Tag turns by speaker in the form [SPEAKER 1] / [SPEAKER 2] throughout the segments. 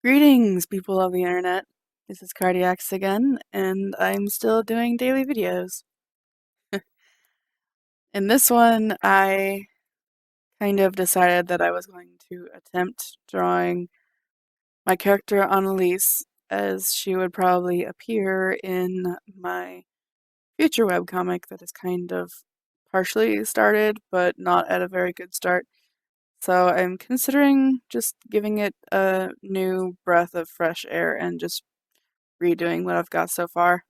[SPEAKER 1] Greetings, people of the internet. This is Cardiacs again, and I'm still doing daily videos. In this one, I kind of decided that I was going to attempt drawing my character Annalise as she would probably appear in my future webcomic that is kind of partially started, but not at a very good start. So I'm considering just giving it a new breath of fresh air and just redoing what I've got so far.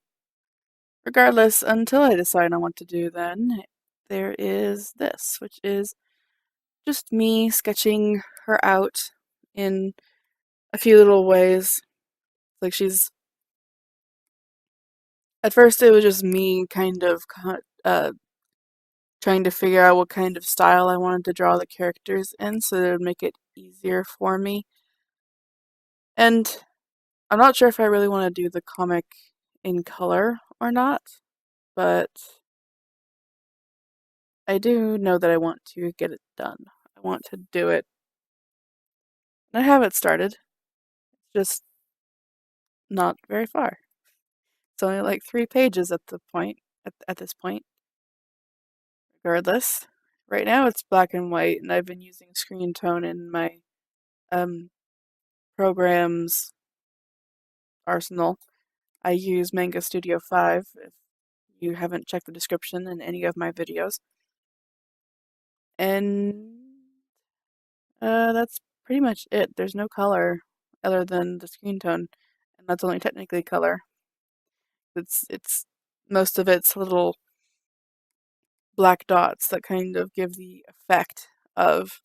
[SPEAKER 1] Regardless, until I decide on what to do then, there is this, which is just me sketching her out in a few little ways. Like at first it was just me kind of trying to figure out what kind of style I wanted to draw the characters in so that it would make it easier for me. And I'm not sure if I really want to do the comic in color or not, but I do know that I want to get it done. I want to do it. And I have it started, just not very far. It's only like 3 pages at this point. Regardless, right now it's black and white, and I've been using screen tone in my program's arsenal. I use Manga Studio 5 if you haven't checked the description in any of my videos. And that's pretty much it. There's no color other than the screen tone, and that's only technically color. It's most of it's little black dots that kind of give the effect of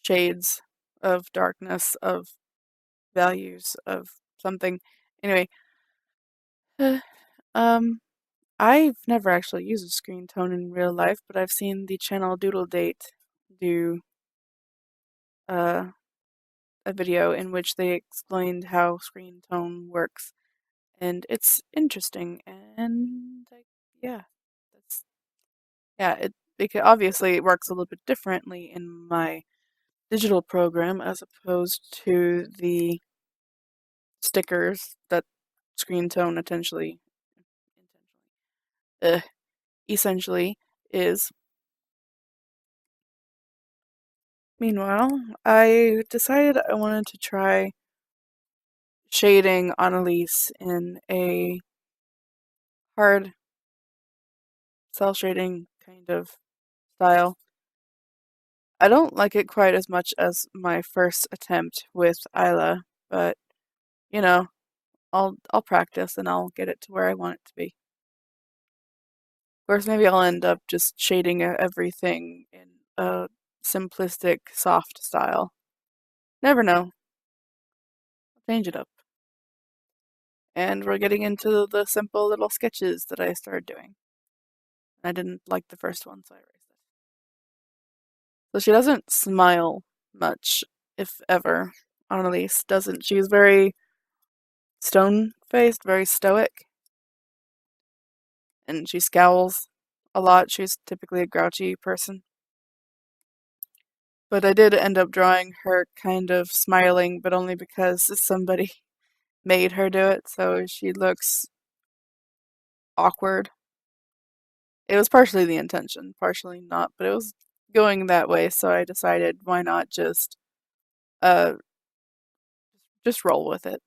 [SPEAKER 1] shades, of darkness, of values, of something. Anyway, um, I've never actually used a screen tone in real life, but I've seen the channel Doodle Date do uh, a video in which they explained how screen tone works, and it's interesting. And yeah, that's obviously it works a little bit differently in my digital program as opposed to the stickers that screen tone uh, essentially is. Meanwhile, I decided I wanted to try shading Annalise in a hard cell shading kind of style. I don't like it quite as much as my first attempt with Isla, but you know, I'll practice and I'll get it to where I want it to be. Of course, maybe I'll end up just shading everything in a simplistic, soft style. Never know. I'll change it up. And we're getting into the simple little sketches that I started doing. I didn't like the first one, so I erased it. So she doesn't smile much, if ever. Annalise doesn't. She's very stone-faced, very stoic, and she scowls a lot. She's typically a grouchy person. But I did end up drawing her kind of smiling, but only because somebody made her do it, so she looks awkward. It was partially the intention, partially not, but it was going that way, so I decided why not uh just roll with it.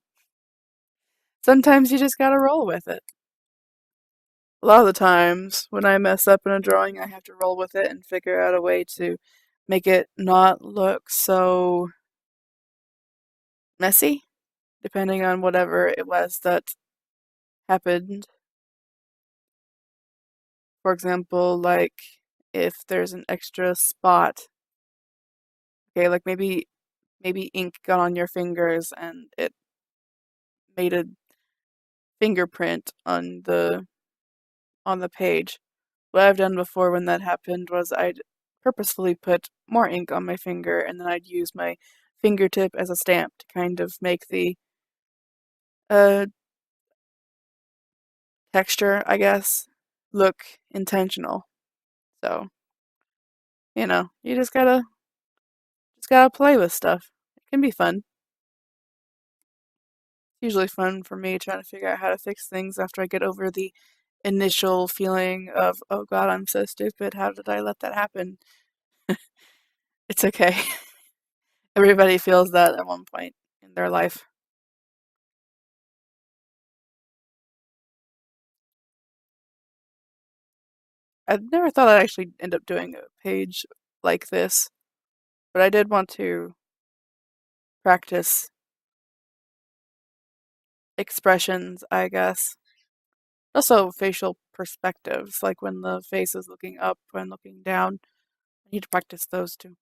[SPEAKER 1] Sometimes you just gotta roll with it. A lot of the times when I mess up in a drawing, I have to roll with it and figure out a way to make it not look so messy, depending on whatever it was that happened. For example, like if there's an extra spot, okay, like maybe ink got on your fingers and it made a fingerprint on the page. What I've done before when that happened was I'd purposefully put more ink on my finger and then I'd use my fingertip as a stamp to kind of make the uh, texture, I guess, look intentional. So, you just gotta play with stuff. It can be fun. usually fun for me trying to figure out how to fix things after I get over the initial feeling of, oh God, I'm so stupid. How did I let that happen? It's okay. Everybody feels that at one point in their life. I never thought I'd actually end up doing a page like this, but I did want to practice expressions, I guess. Also, facial perspectives, like when the face is looking up and looking down. I need to practice those too.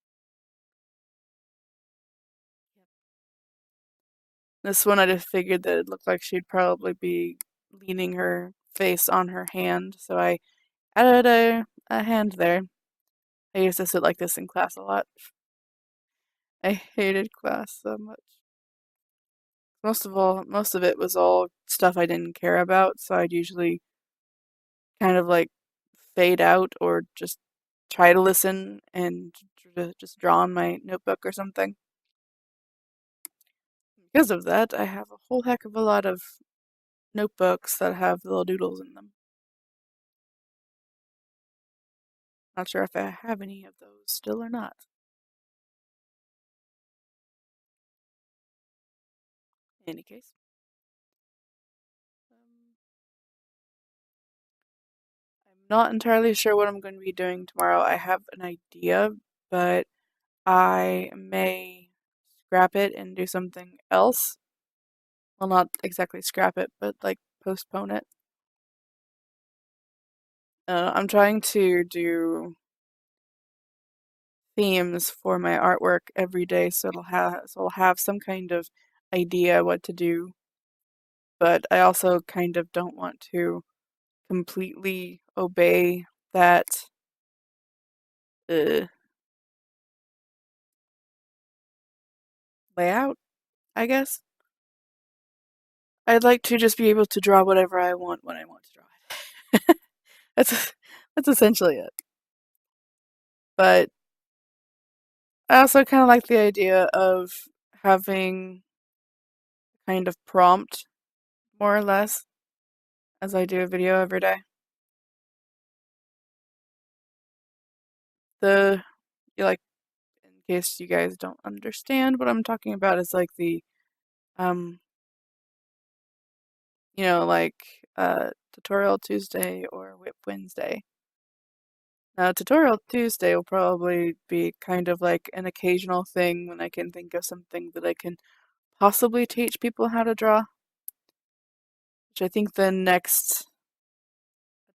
[SPEAKER 1] This one I just figured that it looked like she'd probably be leaning her face on her hand, so I added a hand there. I used to sit like this in class a lot. I hated class so much. Most of it was all stuff I didn't care about, so I'd usually kind of like fade out or just try to listen and just draw on my notebook or something. Because of that, I have a whole heck of a lot of notebooks that have little doodles in them. Not sure if I have any of those still or not. In any case. I'm not entirely sure what I'm going to be doing tomorrow. I have an idea, but I may scrap it and do something else. Well, not exactly scrap it, but like postpone it. I'm trying to do themes for my artwork every day, so I'll have some kind of idea what to do. But I also kind of don't want to completely obey that uh, layout, I guess. I'd like to just be able to draw whatever I want when I want to draw it. that's that's essentially it. But I also kind of like the idea of having kind of prompt, more or less, as I do a video every day. The like, in case you guys don't understand what I'm talking about, is like the um, like Tutorial Tuesday or Whip Wednesday. Now, Tutorial Tuesday will probably be kind of like an occasional thing when I can think of something that I can possibly teach people how to draw. Which I think the next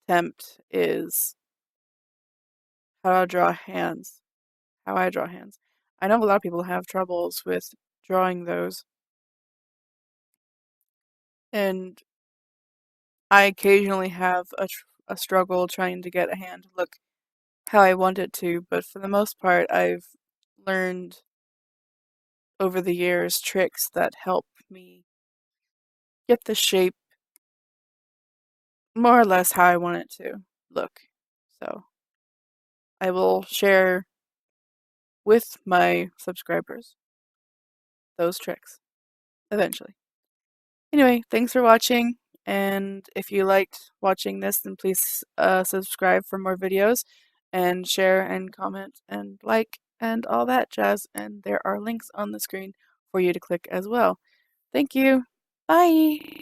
[SPEAKER 1] attempt is how to draw hands. How I draw hands. I know a lot of people have troubles with drawing those. And I occasionally have a struggle trying to get a hand to look how I want it to, but for the most part, I've learned over the years tricks that help me get the shape more or less how I want it to look. So I will share with my subscribers those tricks eventually. Anyway, thanks for watching, and if you liked watching this, then please subscribe for more videos, and share and comment and like and all that jazz, and there are links on the screen for you to click as well. Thank you. Bye!